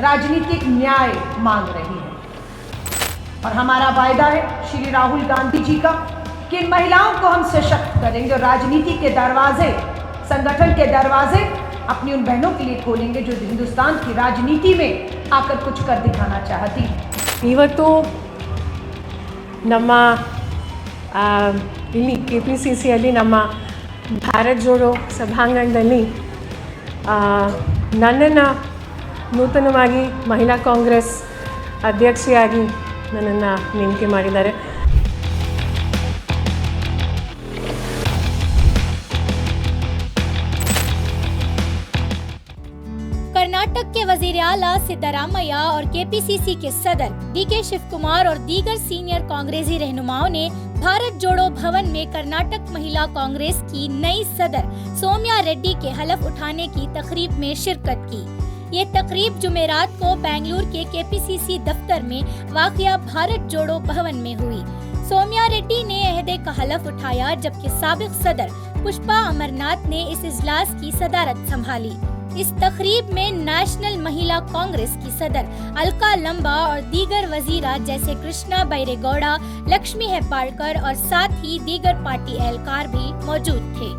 राजनीतिक न्याय मांग रही है। और हमारा वायदा है श्री राहुल गांधी जी का कि इन महिलाओं को हम सशक्त करेंगे और राजनीति के दरवाजे, संगठन के दरवाजे अपनी उन बहनों के लिए खोलेंगे जो हिंदुस्तान की राजनीति में आकर कुछ कर दिखाना चाहती है। ಇವತ್ತು ನಮ್ಮ ಇಲ್ಲಿ KPCCಯಲ್ಲಿ ನಮ್ಮ ಭಾರತ್ ಜೋಡೋ ಸಭಾಂಗಣದಲ್ಲಿ ನನ್ನನ್ನು ನೂತನವಾಗಿ ಮಹಿಳಾ ಕಾಂಗ್ರೆಸ್ ಅಧ್ಯಕ್ಷೆಯಾಗಿ ನನ್ನನ್ನು ನೇಮಕ ಮಾಡಿದ್ದಾರೆ। कर्नाटक के वजीर आला सिद्धरामैया और KPCC के सदर DK शिव कुमार और दीगर सीनियर कांग्रेसी रहनुमाओं ने भारत जोड़ो भवन में कर्नाटक महिला कांग्रेस की नई सदर सौम्या रेड्डी के हलफ उठाने की तकरीब में शिरकत की। ये तकरीब जुमेरात को बेंगलुरु के KPCC दफ्तर में वाक़िया भारत जोड़ो भवन में हुई। सौम्या रेड्डी ने अहदे का हलफ उठाया, जबकि साबिक सदर पुष्पा अमरनाथ ने इस इजलास की सदारत संभाली। इस तकरीब में नेशनल महिला कांग्रेस की सदर अलका लंबा और दीगर वजीरा जैसे कृष्णा बैरेगौड़ा, लक्ष्मी हेब्बाळकर और साथ ही दीगर पार्टी एहलकार भी मौजूद थे।